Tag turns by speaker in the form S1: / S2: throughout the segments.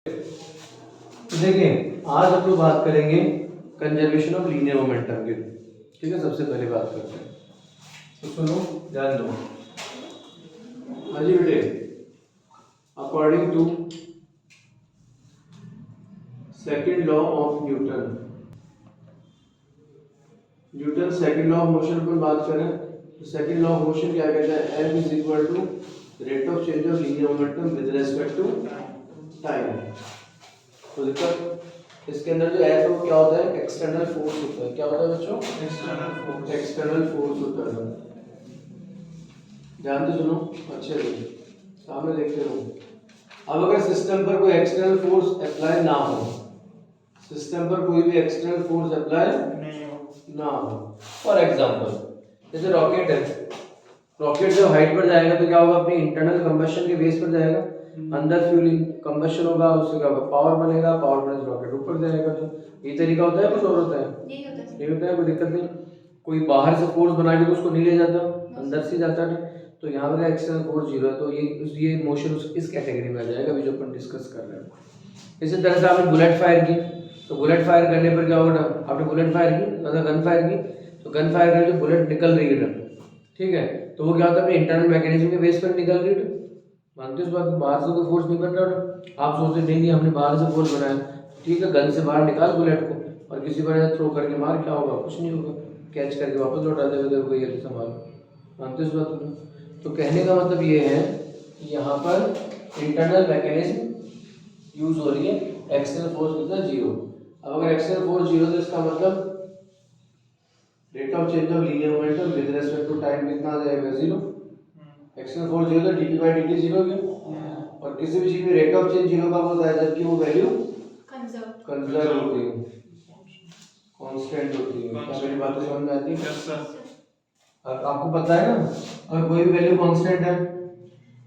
S1: तो देखिए आज हम लोग बात करेंगे कंजर्वेशन ऑफ लीनियर मोमेंटम की। ठीक है, सबसे पहले बात करते हैं तो सुनो ध्यान दो। हाँ जी बेटे, according to second law of Newton second law of motion पर बात करें तो सेकेंड लॉ ऑफ मोशन क्या कहता है, m is equal to rate of change of linear momentum with respect to time. तो देखो इसके अंदर जो एफ है वो क्या होता है, एक्सटर्नल फोर्स होता है। क्या होता है बच्चों, एक्सटर्नल फोर्स होता है। ध्यान से सुनो, अच्छे से सामने देखते रहो। अब अगर सिस्टम पर कोई एक्सटर्नल फोर्स अप्लाई ना हो, सिस्टम पर कोई भी एक्सटर्नल फोर्स अप्लाई ना हो, फॉर एग्जांपल जैसे रॉकेट है, रॉकेट जब हाइट पर जाएगा तो क्या होगा, अपनी इंटरनल कंबशन के बेस पर जाएगा, अंदर फ्यूलिंग कंबशन होगा, उससे क्या होगा, पावर बनेगा, पावर बने तो रॉकेट ऊपर जाएगा। तो ये तरीका होता है, कुछ और होता है? नहीं होता है, कोई दिक्कत नहीं। कोई बाहर से फोर्स बना के तो उसको नहीं ले जाता, अंदर से जाता है। तो यहाँ पर एक्सटर्नल फोर्स जीरो है, तो ये मोशन इस कैटेगरी में आ जाएगा अभी जो अपन डिस्कस कर रहे हैं। इसी तरह से आपने बुलेट फायर की, तो बुलेट फायर करने पर क्या होगा, आपने बुलेट फायर की मतलब गन फायर की, तो गन फायर करके जो बुलेट निकल रही है, ठीक है, तो वो क्या होता है, अपने इंटरनल मैकेनिज्म के बेस पर निकल रही है। मानते हो इस बात को, बाहर से कोई फोर्स नहीं बन रहा। आप सोचते नहीं हमने बाहर से फोर्स बनाया, ठीक है, गन से बाहर निकाल बुलेट को और किसी पर थ्रो करके मार, क्या होगा, कुछ नहीं होगा, कैच करके वापस लौटा देगा तेरे को, ये संभाल। मानते हो इस बात को? तो कहने का मतलब ये है कि यहाँ पर इंटरनल मैकेनिज्म यूज हो रही है, एक्सटर्नल फोर्स कितना, जीरो। अब अगर एक्सटर्नल फोर्स जीरो तो इसका मतलब rate of change of linear momentum with respect to time कितना आ जाएगा, जीरो। एक्सटर्नल फोर्स जीरो तो dt बाय dt जीरो गया, और किसी भी चीज में रेट ऑफ चेंज जीरो का होता है जबकि वो वैल्यू कंजर्व होती है, कांस्टेंट होती है। क्या मेरी बात समझ में आती है? Yes sir. आपको पता है ना, अगर कोई भी वैल्यू कांस्टेंट है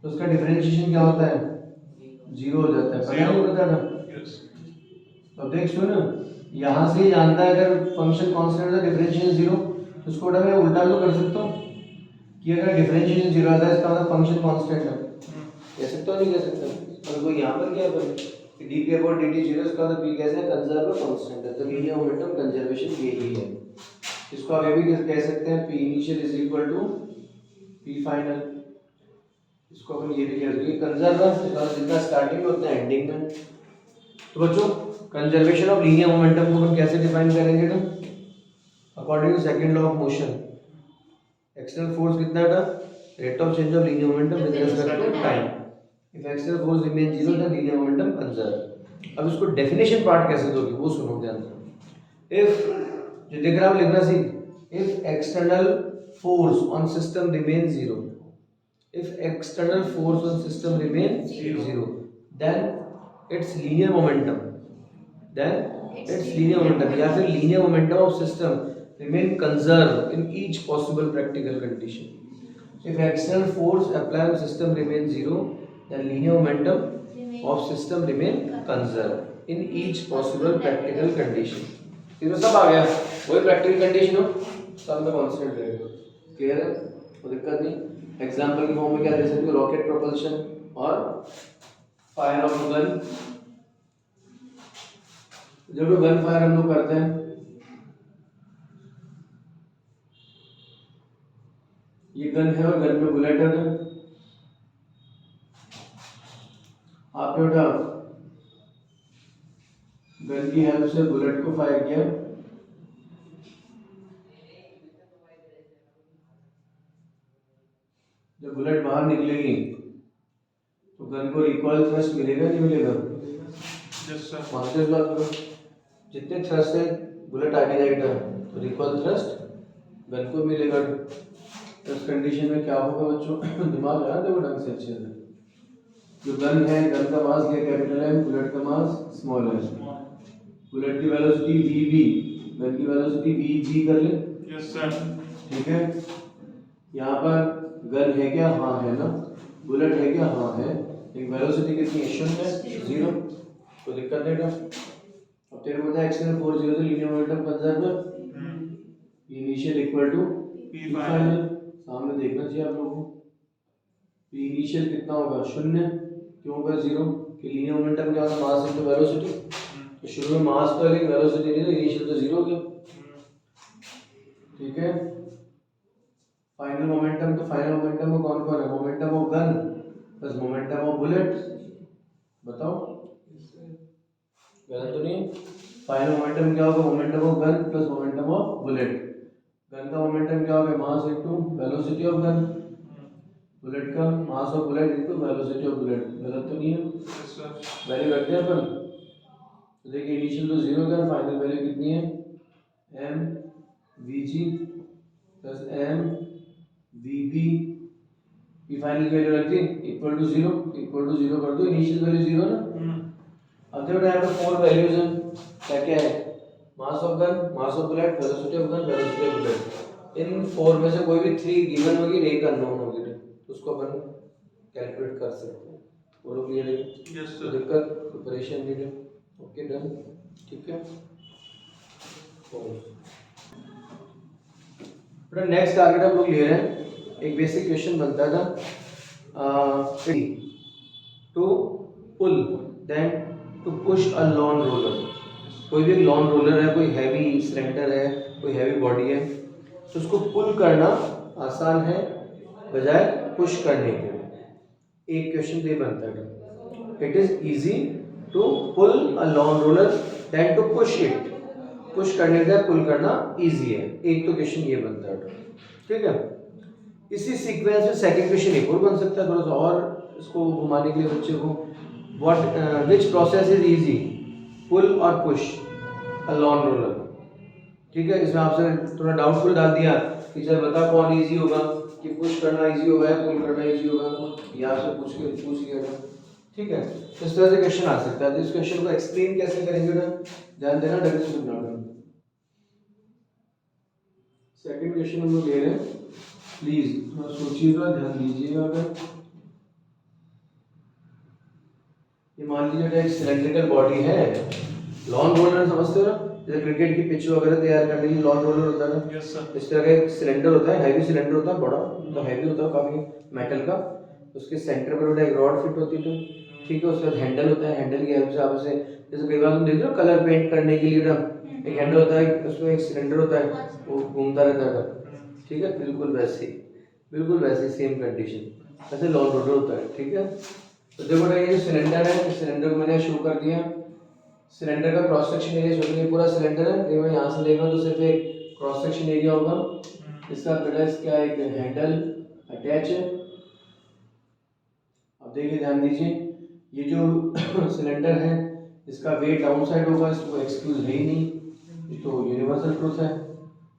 S1: तो उसका डिफरेंशिएशन क्या होता है, जीरो हो जाता है। पता नहीं पता ना? तो देख सुन, यहाँ से ही जानता है अगर फंक्शन कांस्टेंट है डिफरेंशिएशन जीरो, तो उसको मैं उल्टा तो कर सकता हूँ कि अगर डिफरेंशिएशन जीरो आता है इसका मतलब फंक्शन कांस्टेंट है। कह सकता हूँ, नहीं कह सकता? और कोई यहाँ पर क्या करें कि D P upon D T zero, इसका मतलब पी कैसे है, कंजर्व कांस्टेंट है। तो लीनियर मोमेंटम कंजर्वेशन यही है। इसको आप ये भी कह सकते हैं, p initial is equal to p final. इसको अपन ये भी कह सकते हैं कंजर्व है, जितना स्टार्टिंग में उतना एंडिंग में। तो बच्चों कंजर्वेशन ऑफ लीनियर मोमेंटम को अपन कैसे डिफाइन करेंगे, तो according to second law of motion, external force कितना था, rate of change of linear momentum with respect to time. If external force remain zero then linear momentum conserve. अब इसको definition part कैसे दोगे वो सुनो ध्यान से। इफ जो डायग्राम लिखना सीख, if external force on system remain zero, if external force on system remain zero then its linear momentum, या फिर linear momentum of system remain conserved in each possible practical condition. If external force applied on system remains zero, then linear momentum of system remain conserved in each possible practical condition. इसमें सब आ गया, वही practical condition हो सब में constant रहेगा। Clear है? कोई दिक्कत नहीं। एग्जाम्पल के फॉर्म में क्या दे सकते हो, रॉकेट प्रोपल्शन और फायर ऑफ गन। जब गन फायर हम लोग करते हैं, ये गन है और गन में बुलेट है, तो आपने उठा गन की हेल्प से बुलेट को फायर किया, जब बुलेट बाहर निकलेगी तो गन को रिकॉइल थ्रस्ट मिलेगा, नहीं मिलेगा? Yes sir. मानते इस बात को? जितने थ्रस्ट है बुलेट आगे जाएगा तो रिकॉइल थ्रस्ट गन को मिलेगा। तो इस कंडीशन में क्या होगा बच्चों, दिमाग लगा दो ढंग से अच्छे से। जो गन है, गन का मास ये कैपिटल है, बुलेट का मास स्मॉल है। बुलेट की वेलोसिटी वी बी, गन की वेलोसिटी वी जी कर ले। Yes sir. ठीक है, यहाँ पर गन है क्या, हाँ है ना, बुलेट है क्या, हाँ है, लेकिन वेलोसिटी कितनी है, शून्य, जीरो। तो दिक्कत है क्या? अब तेरे को पता है एक्सटर्नल फोर्स जीरो, तो linear momentum conserve initial equal to p final. सामने देखना चाहिए आप लोगों को, पी इनिशियल कितना होगा, शून्य, क्यों होगा जीरो, कि लीनियर मोमेंटम क्या होता है, मास इनटू वेलोसिटी। तो शुरू में मास तो है लेकिन वेलोसिटी नहीं, तो इनिशियल तो जीरो हो गया। ठीक है, फाइनल मोमेंटम, तो फाइनल मोमेंटम में कौन कौन है, momentum of gun plus momentum of bullet. बताओ गलत तो नहीं। फाइनल मोमेंटम क्या होगा, momentum of gun plus momentum of bullet. Gun का मोमेंटम क्या होगा, mass into velocity of gun. Bullet का mass of bullet into velocity of bullet. गलत तो नहीं है, वैल्यू रखते हैं अपन। तो देखिए इनिशियल तो जीरो का, फाइनल वैल्यू कितनी है, m v g plus m v b की फाइनल वैल्यू रख दी इक्वल टू जीरो कर दो, इनिशियल वैल्यू जीरो ना। अब देखो यहाँ पे फोर वैल्यूज हैं, क्या क्या है, mass of gun, mass of bullet, velocity of gun, velocity of bullet. In four में से कोई भी थ्री गिवन होगी, एक अननोन होगी, तो उसको अपन कैलकुलेट कर सकते हैं। बोलो क्लियर है? Yes sir. दिक्कत प्रिपरेशन नीडेड, ओके डन, ठीक है। बेटा नेक्स्ट टारगेट हम लोग ले रहे हैं, एक बेसिक क्वेश्चन बनता था to pull than to push a lawn roller. कोई भी लॉन रोलर है, कोई हैवी सिलेंडर है, कोई हैवी बॉडी है, तो उसको पुल करना आसान है बजाय पुश करने के। एक क्वेश्चन ये बनता है, it is easy to pull a lawn roller than to push it. Push करने का पुल करना इजी है, एक तो क्वेश्चन ये बनता है, ठीक है। इसी सीक्वेंस में सेकंड क्वेश्चन एक और बन सकता है, थोड़ा सा और इसको घुमाने के लिए बच्चे को, what which process is easy, pull और पुश अ लॉन रोलर। ठीक है, इसमें आपसे थोड़ा डाउटफुल डाल दिया कि चल बता कौन इजी होगा, कि पुश करना इजी होगा या पुल करना इजी होगा, ये आपसे पूछ लिया था। ठीक है, तो इस तरह से क्वेश्चन आ सकता है। तो इस क्वेश्चन को एक्सप्लेन कैसे करेंगे ना, ध्यान देना, डबल सुनना। सेकंड क्वेश्चन हम लोग ले रहे हैं, प्लीज थोड़ा सोचिएगा, ध्यान दीजिएगा। अगर ये मान लीजिए एक सिलेंड्रिकल बॉडी है, लॉन रोलर समझते हो ना, जैसे क्रिकेट की पिच वगैरह तैयार करने के लिए लॉन रोलर होता है ना। Yes sir. इस तरह का एक सिलेंडर होता है, हैवी सिलेंडर होता है, बड़ा मतलब हैवी होता है काफी, मेटल का। उसके सेंटर पर बेटा एक रॉड फिट होती है, ठीक है। उसके बाद हैंडल होता है, हैंडल की हेल्प से आप उसे, जैसे कई बार तुम देखते हो कलर पेंट करने के लिए ना एक हैंडल होता है, उसमें एक सिलेंडर होता है, वो घूमता रहता है, ठीक है। बिल्कुल वैसे सेम कंडीशन ऐसे लॉन रोलर होता है, ठीक है। तो देखो ये जो सिलेंडर है, इस सिलेंडर को मैंने शो कर दिया। सिलेंडर का क्रॉस सेक्शन एरिया जो पूरा सिलेंडर है, देखो यहाँ से देखो तो सिर्फ एक क्रॉस सेक्शन एरिया होगा, इसका बेटा इसका एक हैंडल अटैच है। अब देखिए ध्यान दीजिए, ये जो सिलेंडर है इसका वेट डाउन साइड होगा, इसको एक्सक्यूज है ही नहीं, ये तो यूनिवर्सल ट्रूथ है।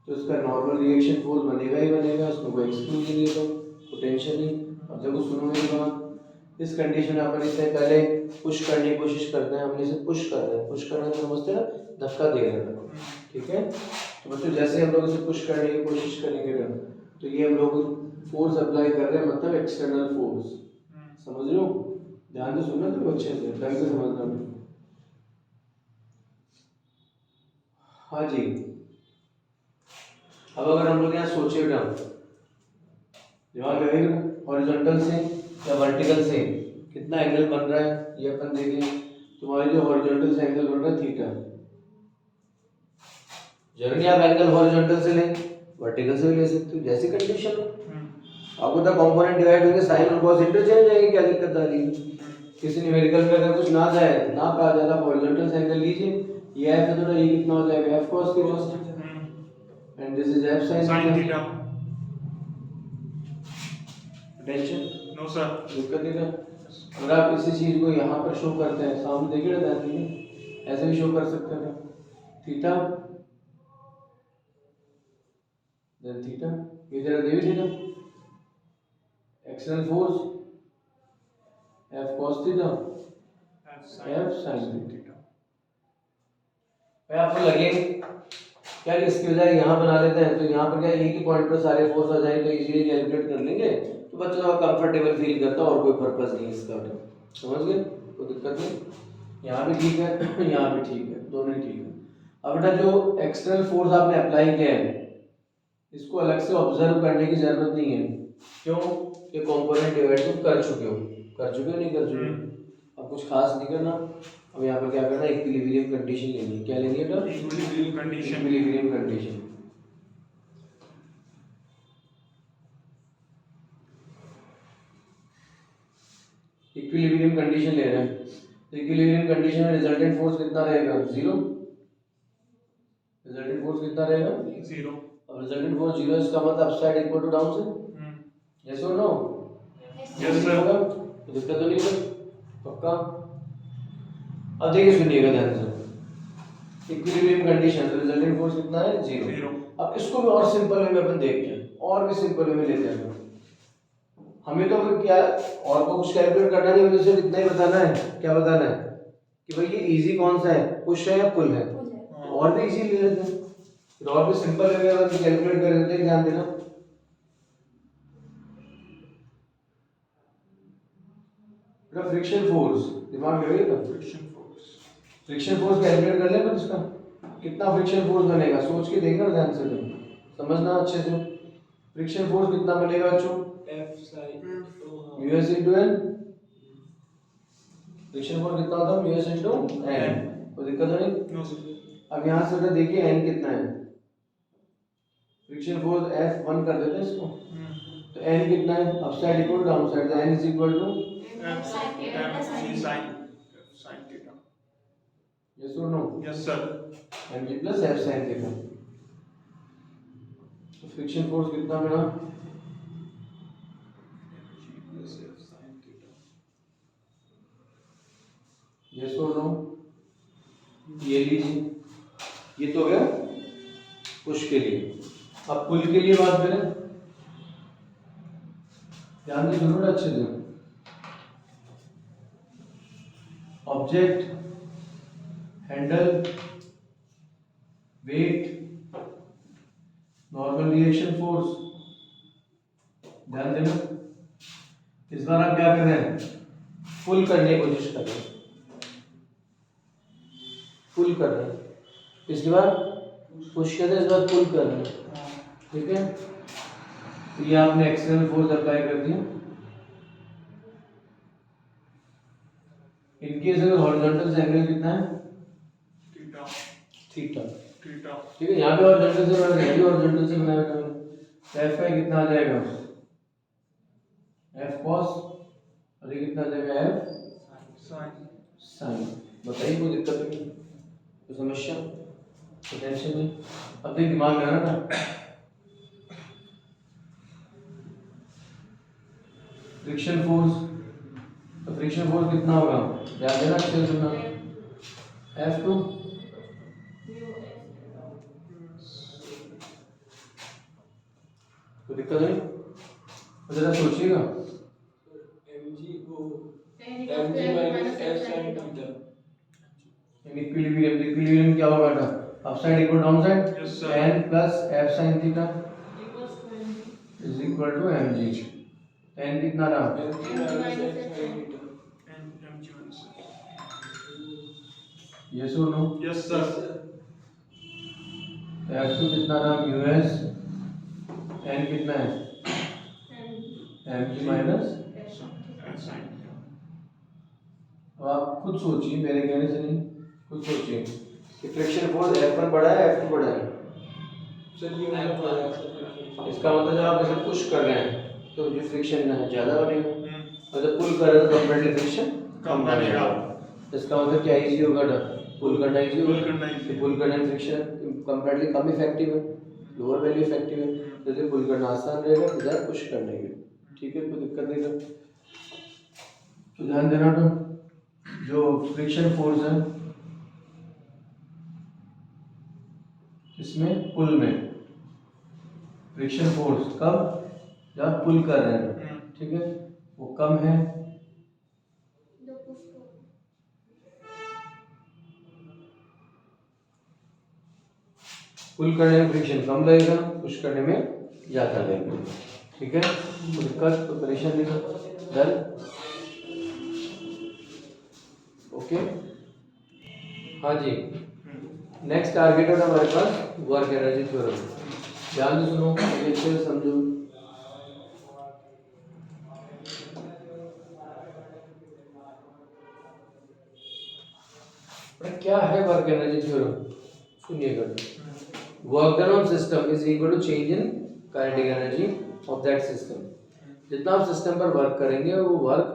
S1: तो इसका नॉर्मल रिएक्शन फोर्स बनेगा ही बनेगा, इसमें कोई एक्सक्यूज ही नहीं है, तो टेंशन नहीं। अब देखो सुनो मेरी बात, इस कंडीशन में अपन इसे पहले पुश करने की कोशिश करते हैं, हमने इसे पुश कर रहे हैं, पुश करना तो समझते हैं ना, धक्का दे रहे हैं, ठीक है। तो बच्चों जैसे हम लोग इसे पुश करने की कोशिश करेंगे ना, तो ये हम लोग फोर्स अप्लाई कर रहे हैं, मतलब एक्सटर्नल फोर्स, समझ रहे हो, ध्यान से सुनना तो अच्छे से ढंग से समझना। हाँ जी, अब अगर हम लोग यहाँ सोचे ना, दिमाग लगेगा हॉरिजॉन्टल से या वर्टिकल से कितना एंगल बन रहा है, ये अपन देखें। तुम्हारी जो हॉरिजॉन्टल से एंगल बन रहा है थीटा, जरूरी आप एंगल हॉरिजॉन्टल से लें, वर्टिकल से भी ले सकते हो, जैसी कंडीशन हो। आपको तो कंपोनेंट डिवाइड होंगे, साइन और कॉस इंटरचेंज जाएंगे, क्या दिक्कत आ रही है। किसी न्यूमेरिकल में अगर कुछ ना जाए, ना कहा जाए, आप हॉरिजॉन्टल से एंगल लीजिए, ये f है तो ये कितना हो जाएगा, f cos theta, and this is f sin theta. Tension no sir, दिक्कत नहीं है। अगर आप इसी चीज को यहाँ पर शो करते हैं, सामने देखिए ना, ऐसे भी शो कर सकते हैं, थीटा देन थीटा, ये जरा देवी theta, external force f cos theta, f sin theta. भाई आपको लगे क्या इसकी बजाय यहाँ बना लेते हैं, तो यहाँ पर क्या एक ही पॉइंट पर सारे फोर्स आ जाएंगे, तो इजीली कैलकुलेट कर लेंगे, तो बच्चों का कंफर्टेबल फील करता है, और कोई पर्पस नहीं इसका, समझ गए, कोई दिक्कत नहीं। यहाँ भी ठीक है, यहाँ भी ठीक है, दोनों ही ठीक है। अब बेटा जो एक्सटर्नल फोर्स आपने अप्लाई किया है, इसको अलग से ऑब्जर्व करने की जरूरत नहीं है, क्यों, ये कंपोनेंट डिवाइड तुम कर चुके हो नहीं कर चुके हो। अब कुछ खास नहीं करना। अब यहाँ पर क्या करना है, इक्विलिब्रियम कंडीशन लेनी है। क्या लेनी है बेटा?
S2: Equilibrium condition.
S1: Equilibrium condition. Equilibrium condition ले रहे हैं तो इक्विलिब्रियम कंडीशन में रिजल्टेंट फोर्स कितना रहेगा? 0। रिजल्टेंट फोर्स कितना रहेगा?
S2: 0।
S1: अब रिजल्टेंट फोर्स 0 इसका मतलब upside equal to down side. Yes और नो?
S2: Yes sir.
S1: तो दिक्कत तो नहीं है पक्का? अब देखिए सुनिएगा ध्यान से, इक्विलिब्रियम कंडीशन रिजल्टेंट फोर्स कितना है? 0। अब इसको भी और सिंपल वे में अपन देखते हैं, और भी सिंपल वे में लेते हैं। हमें तो फिर क्या और को कुछ कैलकुलेट करना नहीं, मुझे सिर्फ इतना ही बताना है। क्या बताना है कि भाई ये इजी कौन सा है, पुश है या पुल है। तो और भी इजी ले लेते हैं, फिर और भी सिंपल वे में अपन कैलकुलेट कर लेते हैं। ध्यान देना, फ्रिक्शन फोर्स दिमाग में रखेगा। फ्रिक्शन फोर्स कैलकुलेट कर ले पर इसका कितना फ्रिक्शन फोर्स बनेगा, सोच के देखना ध्यान से, तुम समझना अच्छे से। फ्रिक्शन फोर्स कितना बनेगा बच्चों?
S2: F sin
S1: u s into n. Friction force कितना होता है? U s into n. कोई दिक्कत नहीं?
S2: No sir.
S1: अब यहां से बेटा देखिए एन कितना है, फ्रिक्शन फोर्स F1 कर देते हैं इसको। तो एन कितना है? अपसाइड इक्वल डाउन साइड, तो N is equal to
S2: F sin theta।
S1: Yes और no?
S2: Yes sir.
S1: mg plus F sin theta. तो फ्रिक्शन फोर्स कितना बना? यस और नो? ये लीजिए, ये तो हो गया पुश के लिए। अब पुल के लिए बात करें, ध्यान से सुनो अच्छे से। Object, handle, weight, normal reaction force. ध्यान देना, इस बार आप क्या कर रहे हैं? पुल करने की कोशिश कर रहे हैं, पुल कर रहे हैं। पिछली बार पुश किया था, इस बार पुल कर रहे हैं। ठीक है, तो ये आपने एक्सटर्नल फोर्स अप्लाई कर दिया। इनकेस अगर हॉरिजॉन्टल एंगल कितना है?
S2: थीटा।
S1: थीटा।
S2: थीटा।
S1: ठीक है, यहाँ पे हॉरिजॉन्टल से बनाया, ये हॉरिजॉन्टल से बनाया था मैंने। एफ का कितना आ जाएगा? एफ कॉस, और ये कितना आ जाएगा? F
S2: sine.
S1: साइन। बताइए कोई दिक्कत नहीं, कोई समस्या, कोई टेंशन नहीं। अब देख दिमाग में आना ना, फ्रिक्शन फोर्स, तो फ्रिक्शन फोर्स कितना होगा? ध्यान देना अच्छे से सुनना। F2 तो दिक्कत नहीं, तो जरा सोचिएगा। इक्विलिब्रियम क्या होगा बेटा? Upside equal down side, n plus f sin theta is equal to mg। n कितना रहा? यस और नो?
S2: Yes sir.
S1: F2 कितना रहा? यूएस। n कितना है? mg minus. अब आप खुद सोचिए, मेरे कहने से नहीं, खुद सोचिए कि फ्रिक्शन फोर्स F1 बड़ा है F2 बड़ा है?
S2: सर ये वाला बड़ा है।
S1: इसका मतलब जब आप इसे पुश कर रहे हैं तो जो फ्रिक्शन है ज़्यादा बनेगा, और जब पुल कर रहे हैं तो कंपैरेटिव फ्रिक्शन कम बनेगा। इसका मतलब क्या इजी होगा? पुल करना इजी होगा, पुल करने में फ्रिक्शन कंपैरेटिवली कम इफेक्टिव है, लोअर वैल्यू इफेक्टिव है, तो इसे पुल करना आसान रहेगा बजाय पुश करने के। ठीक है, कोई दिक्कत नहीं है। तो ध्यान देना, तो जो फ्रिक्शन फोर्स है इसमें पुल में फ्रिक्शन फोर्स कब? जब पुल कर रहे हैं, ठीक है, वो कम है। पुल करने में फ्रिक्शन कम रहेगा, पुश करने में ज्यादा रहेगा। ठीक है, तो दिक्कत तो परेशान नहीं था। डन? ओके, हाँ जी। नेक्स्ट टारगेट है हमारे पास वर्क एनर्जी थ्योरम। ध्यान से सुनो, अच्छे से समझो। बट क्या है वर्क एनर्जी थ्योरम? सुनिएगा, work done on system is equal to change in kinetic energy of that system. जितना आप सिस्टम पर वर्क करेंगे वो वर्क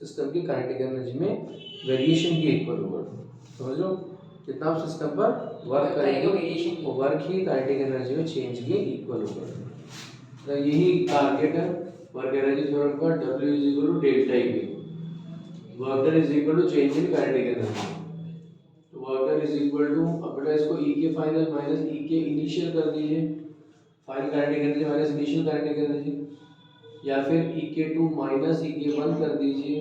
S1: सिस्टम की काइनेटिक एनर्जी में वेरिएशन की इक्वल होगा। समझ लो, जितना आप सिस्टम पर वर्क करेंगे वो वर्क ही काइनेटिक एनर्जी में चेंज की इक्वल होगा। तो यही टारगेट है वर्क एनर्जी थ्योरम का, W is equal to delta E, work done is equal to change in kinetic energy. तो work done is equal to, अब बेटा इसको E के फाइनल माइनस E के इनिशियल कर दीजिए, final kinetic energy minus initial kinetic energy, या फिर E के 2 माइनस E के 1 कर दीजिए।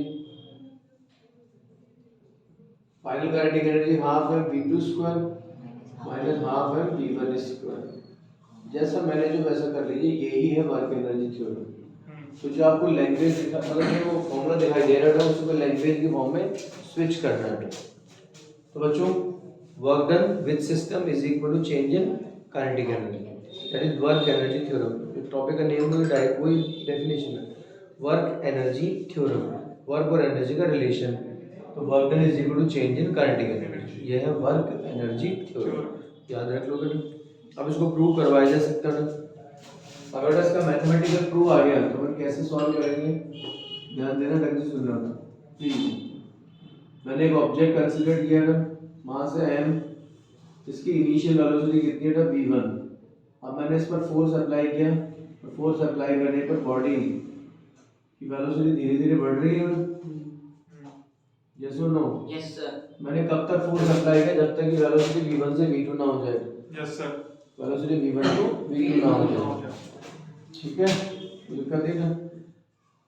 S1: फाइनल काइनेटिक एनर्जी हाफ है V2 स्क्वायर माइनस हाफ है V1 स्क्वायर। जैसा मैंने जो वैसा कर लीजिए, यही है वर्क एनर्जी थ्योरम। तो जो आपको लैंग्वेज दिखा, मतलब जो फॉर्मूला दिखाई दे रहा था उसको लैंग्वेज की फॉर्म में स्विच करना है। तो बच्चों, work done with system is equal to change in kinetic energy, that is work energy theorem. Topic का नेम वही डायरेक्ट वही डेफिनेशन है, वर्क एनर्जी थ्योरम, वर्क और एनर्जी का रिलेशन। तो work done is equal to change in kinetic energy, यह है work energy theorem, याद रख लो बेटा। अब इसको प्रूव करवाया जा सकता है। अगर इसका मैथमेटिकल प्रूफ आ गया तो हम कैसे सॉल्व करेंगे, ध्यान देना, ढंग से सुनना। मैंने एक ऑब्जेक्ट कंसीडर किया था, मास है m, इसकी इनिशियल वेलोसिटी कितनी है v1। अब मैंने इस पर फोर्स अप्लाई किया, और फोर्स अप्लाई करने पर बॉडी की वेलोसिटी धीरे धीरे बढ़ रही है। यस और नो?
S3: Yes sir.
S1: मैंने कब तक फोर्स अप्लाई किया, जब तक कि वेलोसिटी v1 से v2 ना हो जाए।
S2: Yes sir.
S1: Velocity v1 to v2 ना हो जाए, ठीक है, तो दिक्कत है ना।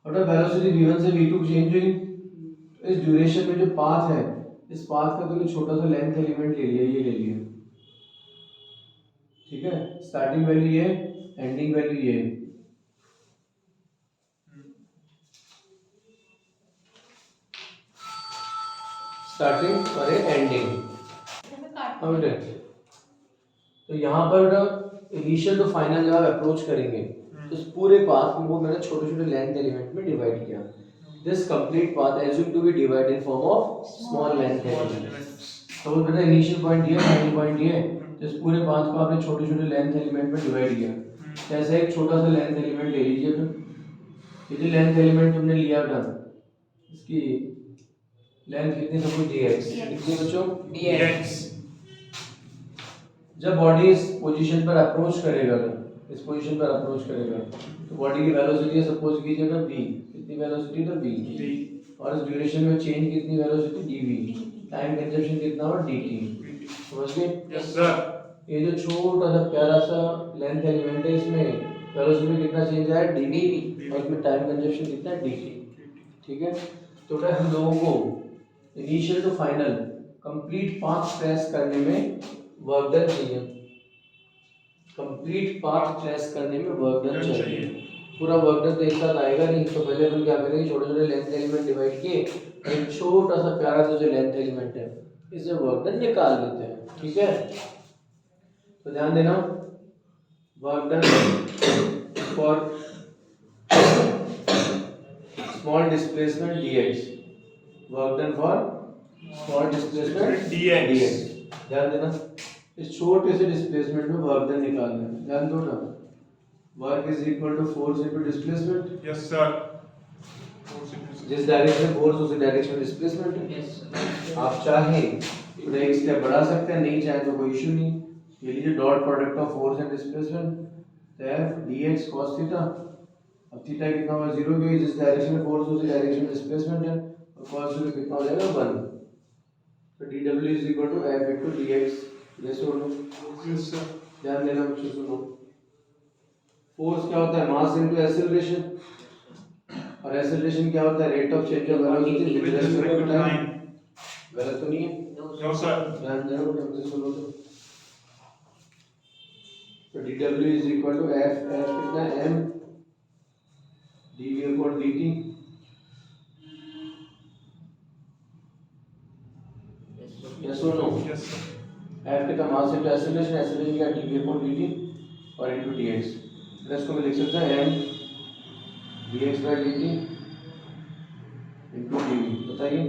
S1: और वेलोसिटी v1 से v2 चेंज हुई, इस ड्यूरेशन में जो पाथ है, इस पाथ का तो छोटा सा लेंथ एलिमेंट ले लिया, ये ले लिया, ठीक है। स्टार्टिंग वैल्यू ये, एंडिंग वैल्यू ये। स्टार्टिंग और एंडिंग। अब तो यहाँ पर इनिशियल टू फाइनल जब आप अप्रोच करेंगे तो इस पूरे पाथ को मैंने छोटे छोटे लेंथ एलिमेंट में डिवाइड किया। This complete path assume to be divided in form of small length elements. तो बेटा इनिशियल पॉइंट ये, फाइनल पॉइंट ये, तो इस पूरे पाथ को आपने छोटे छोटे लेंथ एलिमेंट में डिवाइड किया। जैसे एक छोटा सा लेंथ एलिमेंट ले लीजिए, तो ये जो लेंथ एलिमेंट तुमने लिया था, इसकी लेंथ कितनी, सपोज dx, कितनी बच्चों,
S3: dx।
S1: जब बॉडी इस पोजीशन पर अप्रोच करेगा, इस पोजीशन पर अप्रोच करेगा, तो बॉडी की वेलोसिटी सपोज कीजिएगा v, कितनी वेलोसिटी तो v, और इस ड्यूरेशन में चेंज कितनी वेलोसिटी dv, टाइम कंजप्शन कितना हो dt। समझ गए?
S2: Yes sir.
S1: ये जो छोटा सा प्यारा सा लेंथ एलिमेंट है, इसमें वेलोसिटी कितना चेंज आया dv, और इसमें टाइम कंजप्शन कितना है dt, ठीक है। तो बेटा हम लोगों को initial to final complete path trace करने में वर्क डन चाहिए, कंप्लीट पाथ ट्रेस करने में वर्क डन चाहिए। पूरा वर्क डन तो एक साथ आएगा नहीं, तो पहले हम क्या करेंगे, छोटे छोटे लेंथ एलिमेंट डिवाइड किए, एक छोटा सा प्यारा सा जो लेंथ एलिमेंट है इसे वर्क डन निकाल लेते हैं, ठीक है। तो ध्यान देना, work done for small displacement dx, work done for small displacement dx। ध्यान देना, इस छोटे से डिस्प्लेसमेंट में वर्क डन निकालना है, ध्यान दो ना। Work is equal to force into displacement.
S2: Yes sir.
S1: जिस डायरेक्शन में फोर्स उसी डायरेक्शन में डिस्प्लेसमेंट है।
S3: यस।
S1: आप चाहे तो एक स्टेप बढ़ा सकते हैं, नहीं चाहे तो कोई इशू नहीं। ये लीजिए dot product of force and displacement, तो f dx cos थीटा। अब थीटा कितना होगा 0, क्योंकि जिस डायरेक्शन में फोर्स उसी डायरेक्शन में डिस्प्लेसमेंट है, और cos 0 कितना हो जाएगा 1। तो dw is equal to f into dx। ये सुन लो,
S2: यस सर।
S1: ध्यान देना बच्चों, सुनो। फोर्स क्या होता है, मास इनटू एक्सेलरेशन, और एक्सेलरेशन क्या होता है, rate of change of velocity with respect to time. गलत तो नहीं है?
S2: No sir.
S1: ध्यान देना, ढंग से सुनो। तो dw is equal to f, कितना है m dv upon dt। Yes और नो?
S2: Yes sir.
S1: f कितना, मास इनटू एक्सेलरेशन, एक्सेलरेशन क्या dv अपॉन dt और इनटू dx। फिर इसको मैं लिख सकता हूं m dx by dt into dv। बताइए,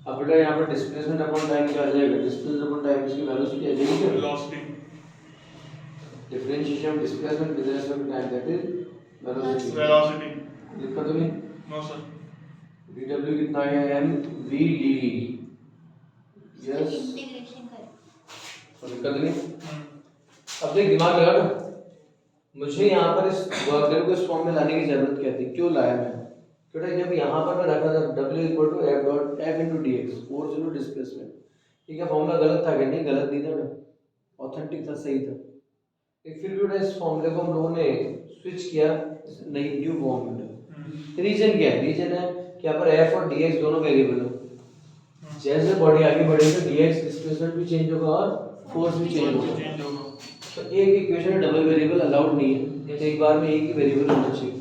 S1: अब बेटा यहाँ पर डिस्प्लेसमेंट अपॉन टाइम क्या आ जाएगा? डिस्प्लेसमेंट अपॉन टाइम इसकी वेलोसिटी आ जाएगी क्या?
S2: Velocity
S1: differentiation of displacement with respect to time that is velocity.
S2: Velocity
S1: दिक्कत होगी?
S2: नो सर
S1: dw कितना आ गया? m v dt। Yes,
S3: integration करें।
S1: कोई दिक्कत नहीं। अब देख दिमाग लगा ना, मुझे यहाँ पर इस वर्क डन को इस फॉर्म में लाने की जरूरत क्या थी? क्यों लाया मैं? क्योंकि जब यहाँ पर मैं रखा था w equal to f dot f into dx, force into displacement, ये क्या फॉर्मूला गलत था क्या? नहीं, गलत नहीं था ना, ऑथेंटिक था, सही था। एक फिर भी बेटा इस फॉर्मूले को हम लोगों ने स्विच किया नई न्यू फॉर्म में। रीजन क्या है? रीजन है कि यहाँ पर f और dx दोनों वेरिएबल है। जैसे बॉडी आगे बढ़ेगी तो dx डिस्प्लेसमेंट भी चेंज होगा और फोर्स भी चेंज होगा। तो एक इक्वेशन में डबल वेरिएबल अलाउड नहीं है, तो एक बार में एक ही वेरिएबल होना चाहिए।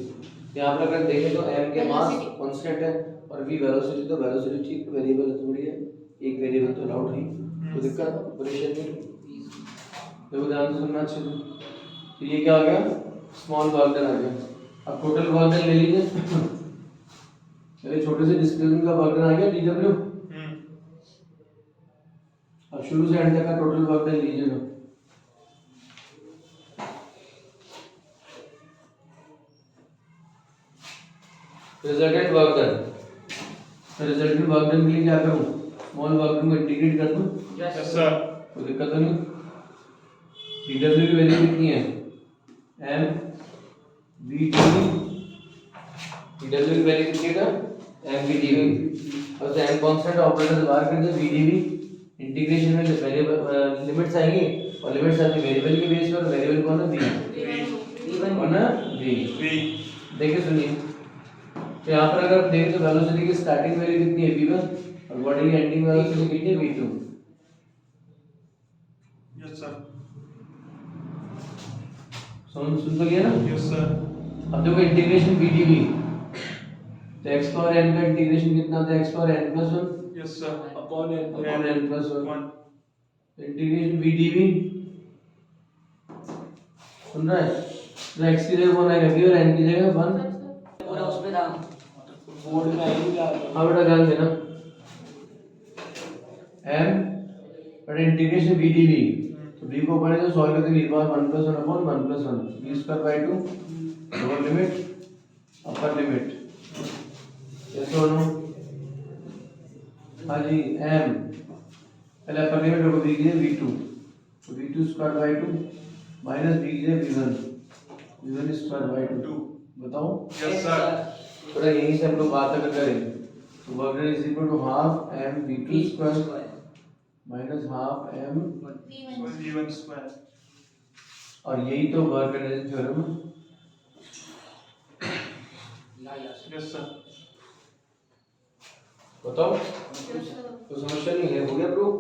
S1: यहाँ पर अगर देखें तो m के मास कांस्टेंट है और v वेलोसिटी, तो वेलोसिटी ठीक वेरिएबल है, थोड़ी है, एक वेरिएबल तो अलाउड है, तो दिक्कत ऑपरेशन में। देखो ध्यान से सुनना अच्छे से। तो ये क्या आ गया? स्मॉल वर्क डन आ गया। अब टोटल वर्क डन ले लीजिए। पहले छोटे से डिस्प्लेसमेंट का वर्क डन आ गया dw। अब शुरू से एंड तक का टोटल वर्क डन लीजिएगा। रिजल्टेंट वर्क डन, तो रिजल्टेंट वर्क डन के लिए क्या करूं? स्मॉल वर्क डन को इंटीग्रेट कर दूं।
S2: यस सर
S1: कोई दिक्कत तो नहीं? dw की वैल्यू कितनी है? m v dv। dw की वैल्यू कितनी है? m v dv। अब से m कांस्टेंट ऑपरेटर से बाहर कर दे, v dv। इंटीग्रेशन में वेरिएबल लिमिट्स आएंगी और लिमिट्स आती है वेरिएबल के बेस पर। वेरिएबल कौन है? v कौन है? v। देखिए सुनिए, तो यहाँ पर अगर देखें तो वेलोसिटी की स्टार्टिंग वैल्यू कितनी है? v1 और बॉडी की एंडिंग वेलोसिटी कितनी है? v2।
S2: यस सर
S1: सुन तो गया ना?
S2: यस सर
S1: अब देखो इंटीग्रेशन v dv, तो x पावर n का इंटीग्रेशन कितना होता है? x power n plus 1
S2: yes sir
S1: upon n plus 1
S2: 1
S1: integration v dv। सुन रहा है? तो x की जगह कौन आएगा? v और n की जगह 1।
S4: पूरा उसमें था
S1: बोर्ड में आएगी। हाँ बेटा ध्यान देना, m but integration v dv, तो v को पढ़े तो सॉल्व करके v power 1 plus 1 upon 1 plus 1 v square by 2 lower limit upper limit. ये दोनों हाँ जी m पहले अपर लिमिट होगा v की जगह v2, तो v2 square by 2 minus v की जगह v1 स्क्वायर बाय 2। बताओ
S2: यस सर
S1: थोड़ा यहीं से हम लोग बात अगर करें तो work done is equal to half m v2 square minus half m,
S2: v1 square
S1: और यही तो वर्क डन थ्योरम है।
S2: यस सर
S1: बताओ तो समस्या नहीं है? हो गया प्रूफ?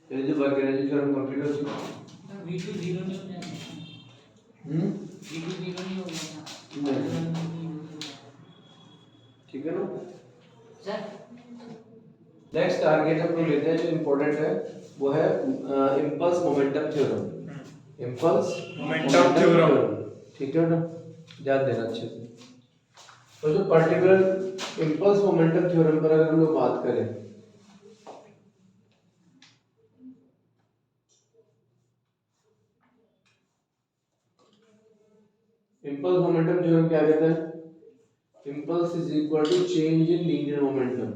S1: ये जो वर्क डन थ्योरम कंप्लीट हो चुका है।
S4: v2 0 नहीं हो जाएगा v2 0 नहीं हो जाएगा
S1: ठीक है ना?
S4: सर
S1: नेक्स्ट टारगेट हम लोग लेते हैं जो इम्पोर्टेंट है, वो है impulse momentum theorem. Impulse
S2: momentum theorem.
S1: ठीक है ना? ध्यान देना अच्छे से। तो जो पर्टिकुलर इम्पल्स मोमेंटम थ्योरम पर अगर हम लोग बात करें, इम्पल्स मोमेंटम थ्योरम क्या कहता है? Impulse is equal to change in linear momentum.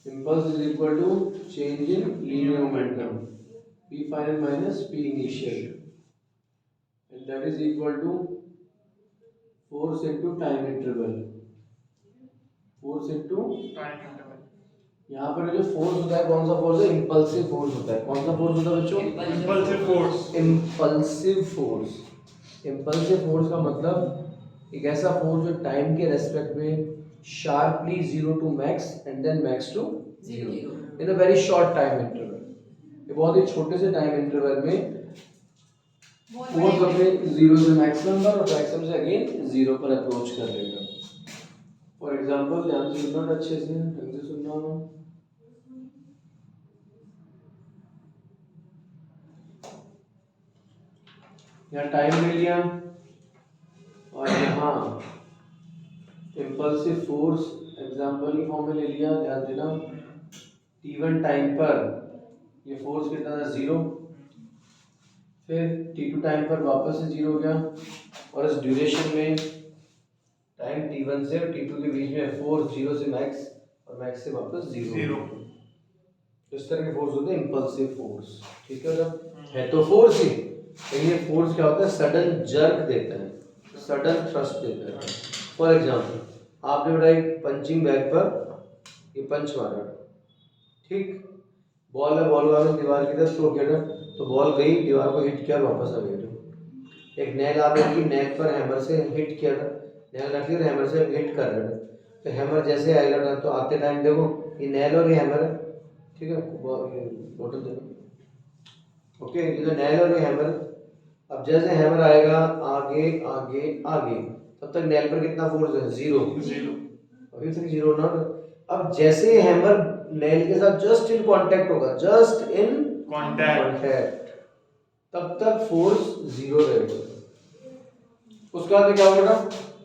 S1: Impulse is equal to change in linear momentum. P final minus P initial, and that is equal to force into time interval. Force into
S2: time interval
S1: यहाँ पर जो force होता है कौन सा force है? Impulsive force होता है। कौन सा फोर्स होता है बच्चों?
S2: Impulsive force
S1: impulsive force. Impulsive force का मतलब एक ऐसा फोर्स जो टाइम के रेस्पेक्ट में sharply 0 to max and then max to 0 in a very short time interval. ये बहुत ही छोटे से टाइम इंटरवल में फोर्स अपने 0 से मैक्सिमम पर और मैक्सिमम से अगेन 0 पर अप्रोच कर लेगा। फॉर एग्जांपल ध्यान से सुनना, अच्छे से ढंग से सुनना। यहाँ टाइम ले लिया और यहाँ इम्पल्सिव फोर्स एग्जाम्पल की फॉर्म में ले लिया। ध्यान देना t1 टाइम पर ये फोर्स कितना था 0, फिर t2 टाइम पर वापस से 0 हो गया, और इस ड्यूरेशन में टाइम t1 से और t2 के बीच में फोर्स 0 से मैक्स और मैक्स से वापस 0। इस तरह के फोर्स होते हैं इंपल्सिव फोर्स, ठीक है है तो फोर्स ही, लेकिन ये फोर्स क्या होता है, सडन जर्क देता है, सडन थ्रस्ट देता है। फॉर एग्जांपल आपने बताया पंचिंग बैग पर ये पंच मारा, ठीक, बॉल है, बॉल वाला दीवार की तरफ थ्रो किया था, तो बॉल गई दीवार को हिट किया और वापस आ गई। एक नेल आपने की नेल पर हैमर से हिट किया था, नेल रख लिया हैमर से हिट कर रहे थे, तो हैमर जैसे आएगा ना तो आते टाइम देखो ये नेल और ये हैमर है, ठीक है, बॉटल देना, ओके, ये तो नेल और ये हैमर। अब जैसे हैमर आएगा आगे आगे आगे, तब तक नेल पर कितना फोर्स है, 0, अभी तक 0 ना। अब जैसे हैमर नेल के साथ जस्ट इन कांटेक्ट होगा, जस्ट इन कांटेक्ट, तब तक फोर्स 0 रहेगा। उसके बाद क्या होगा,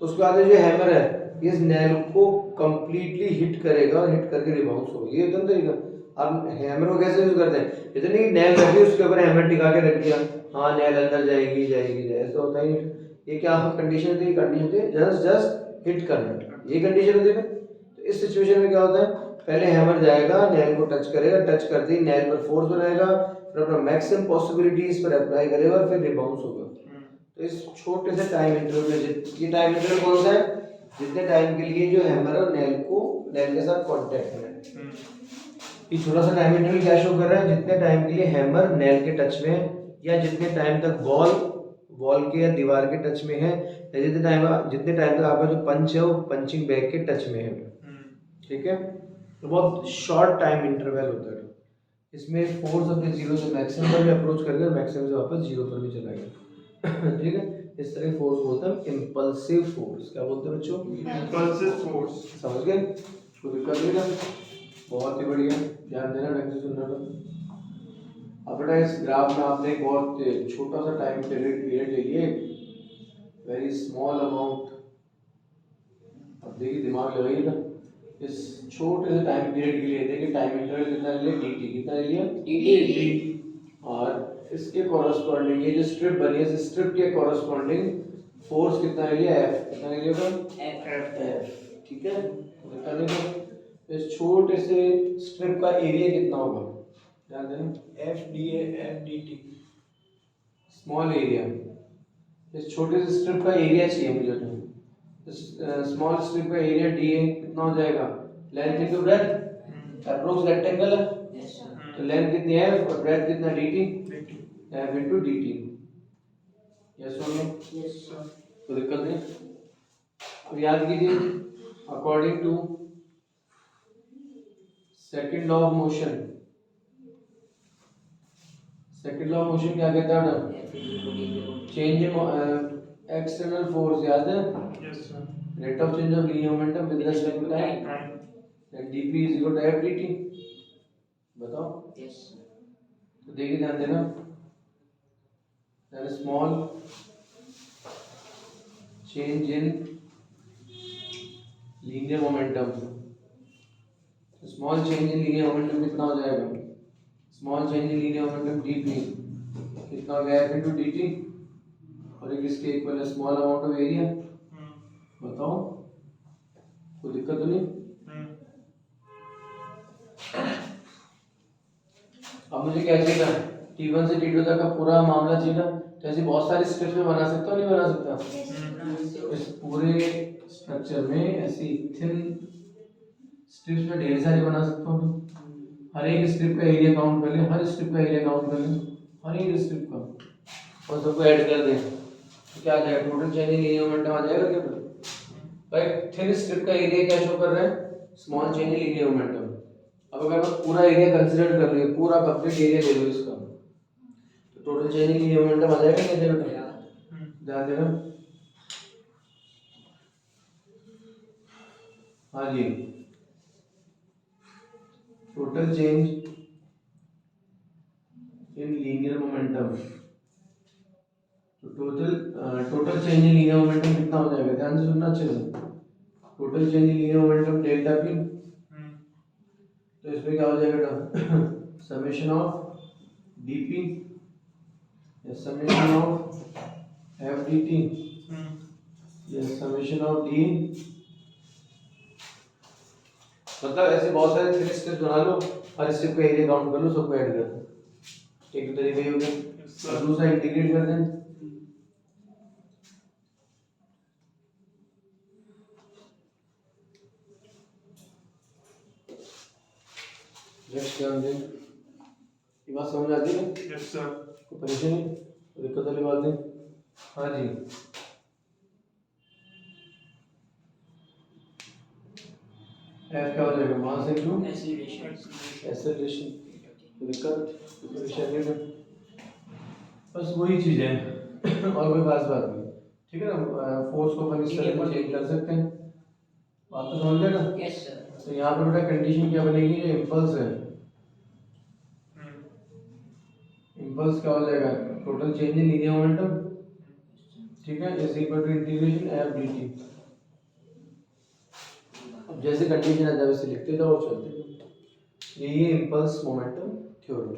S1: उसके बाद जो हैमर है इस नेल को कंप्लीटली हिट करेगा और हिट करके रिबाउंस होगा, ये एकदम तरीका। अब हैमर को कैसे यूज करते हैं, इतने कि नेल रखी उसके ऊपर हैमर टिका के रख दिया, हाँ नेल अंदर जाएगी जाएगी, ऐसा होता ही नहीं। ये क्या कंडीशन थी, कंडीशन थी जस्ट हिट करना, ये कंडीशन होती है। तो इस सिचुएशन में क्या होता है, पहले हैमर जाएगा नेल को टच करेगा, टच करते ही नेल पर फोर्स बनाएगा, फिर अपना मैक्सिमम पॉसिबिलिटीज पर अप्लाई करेगा, फिर रिबाउंस होगा। तो इस छोटे से टाइम इंटरवल में, ये टाइम इंटरवल कौन सा है, जितने टाइम के लिए जो हैमर और नेल के साथ कांटेक्ट है, ये छोटा सा टाइम इंटरवल क्या शो कर रहा है, जितने टाइम के लिए हैमर नेल के टच में है, या जितने टाइम तक बॉल के या दीवार के टच में है, या जितने टाइम तक आपका जो पंच है वो पंचिंग बैग के टच में है, ठीक है। तो बहुत शॉर्ट टाइम इंटरवल होता है, इसमें फोर्स अपने 0 से मैक्सिमम पर भी अप्रोच करके मैक्सिमम से वापस 0 पर भी चला गया, ठीक है। इस तरह फोर्स बोलते हैं इंपल्सिव फोर्स। क्या बोलते हैं बच्चों,
S2: इंपल्सिव फोर्स।
S1: समझ गए, कोई दिक्कत नहीं ना, बहुत ही बढ़िया, ध्यान देना, ढंग से सुनना। अब बेटा इस ग्राफ में आपने एक बहुत छोटा सा टाइम पीरियड ले लिए, वेरी स्मॉल अमाउंट। अब देखिए दिमाग लगाइएगा, इस छोटे से टाइम पीरियड के लिए देखिए टाइम इंटरवल कितना ले लिया, dt कितना ले लिया, dt, और इसके कॉरस्पॉन्डिंग ये जो स्ट्रिप बनी है, इस स्ट्रिप के कॉरस्पॉन्डिंग फोर्स कितना ले लिया, f, कितना ले लिया, f, ठीक है। बताने को इस छोटे से स्ट्रिप का एरिया कितना होगा, ध्यान देना, f dt, स्मॉल एरिया। इस छोटे से स्ट्रिप का एरिया चाहिए मुझे, तो स्मॉल स्ट्रिप का एरिया da कितना हो जाएगा, length into breadth, approx rectangle है, तो लेंथ कितनी है और ब्रेथ कितना, dt, f into dt, yes और नो, तो दिक्कत नहीं। अब याद कीजिए, according to second law of motion, second law of motion क्या कहता है, चेंज इन एक्सटर्नल फोर्स, याद है, rate of change of linear momentum with respect to time, that dp is equal to f dt, बताओ। तो देखिए ध्यान देना, that small change in linear momentum, small change in linear momentum कितना हो जाएगा, small change in linear momentum dp कितना हो गया, f इनटू dt, और एक इसके इक्वल है स्मॉल अमाउंट ऑफ एरिया, बताओ, कोई दिक्कत तो नहीं। अब मुझे क्या चाहिए था, t1 से t2 तक का पूरा मामला चाहिए था, तो ऐसी बहुत सारी स्ट्रिप्स में बना सकता हूँ, नहीं बना सकता, इस पूरे स्ट्रक्चर में ऐसी थिन स्ट्रिप्स में ढेर सारी बना सकता हूँ। हर एक स्ट्रिप का एरिया काउंट कर ले, हर स्ट्रिप का एरिया काउंट कर ले, हर एक स्ट्रिप का, और सबको ऐड कर दें, तो क्या आ जाएगा, total change in linear momentum आ जाएगा क्या, भाई थिन स्ट्रिप का एरिया क्या शो कर रहा है, small change in linear momentum. अब अगर मैं पूरा एरिया कंसीडर कर लूँ, पूरा कंप्लीट एरिया ले लूँ इसका, तो total change in linear momentum आ जाएगा कैसे बेटा, ध्यान देना, हाँ जी, total change in linear momentum, तो total change in linear momentum कितना हो जाएगा, ध्यान से सुनना अच्छे से, total change in linear momentum delta p, तो तो इसमें क्या हो जाएगा समेशन ऑफ dp या summation of F D T या समेशन ऑफ डी, मतलब ऐसे बहुत सारे 3 स्टेप्स बना लो, हर स्टेप का एरिया काउंट कर लो, सबको ऐड कर दो। एक तो तरीका ये हो गया, और दूसरा इंटीग्रेट कर दें। नेक्स्ट ध्यान दें, ये बात समझ आती है?
S2: Yes sir.
S1: कोई परेशानी दिक्कत वाली बात नहीं? हाँ जी, एफ क्या हो जाएगा मास इनटू एक्सेलरेशन, दिक्कत परेशानी नहीं, बस वही चीज़ है और कोई खास बात नहीं, ठीक है ना। फोर्स को अपन इस तरह से चेंज कर सकते हैं, बात तो समझ लेना।
S4: Yes sir.
S1: तो यहाँ पर बेटा कंडीशन क्या बनेगी, जो इम्पल्स है, इम्पल्स क्या हो जाएगा, total change in linear momentum, ठीक है, is equal to integration F D T. अब जैसे कंडीशन आ जाए वैसे लिखते जाओ और चलते जाओ। ये impulse momentum theorem,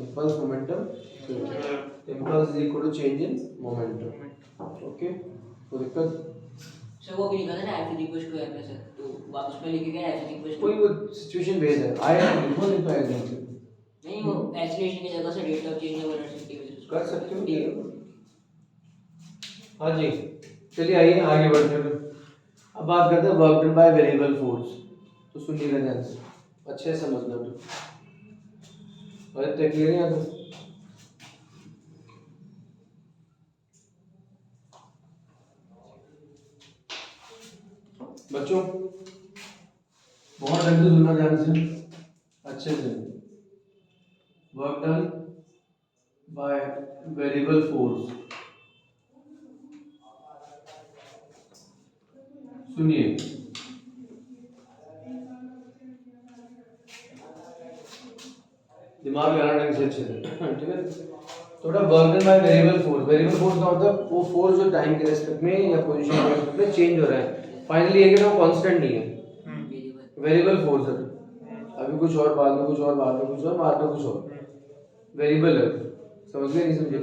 S1: impulse momentum theorem, impulse is equal to change in momentum. Okay, कोई दिक्कत?
S4: सर वो भी लिखा था ना F is equal to M sir, तो वापस में लिखे गया एफ इज इक्वल
S1: कोई
S4: टू,
S1: वो सिचुएशन बेस्ड है, आया लिखो नहीं तो आएगा
S4: नहीं वो एक्सीलरेशन की जगह से rate of change of velocity
S1: कर सकते हो। हाँ जी, चलिए आइए आगे बढ़ते हैं। अब बात करते हैं work done by variable force. तो सुनिएगा ध्यान से, अच्छे से समझना तो, और इतना क्लियर है तो बच्चों बहुत ढंग से सुनना ध्यान से, अच्छे से। Work done by variable force, सुनिए, दिमाग लगाना ढंग से अच्छे से, ठीक है। थोड़ा work done by variable force, variable force का मतलब वो फोर्स जो टाइम के रेस्पेक्ट में या पोजीशन के रेस्पेक्ट में चेंज हो रहा है, फाइनली ये कि वो कांस्टेंट नहीं है, वेरिएबल फोर्स है। अभी कुछ और, बाद में कुछ और, बाद में कुछ और, बाद में कुछ और, वेरिएबल है। समझ गए नहीं समझे?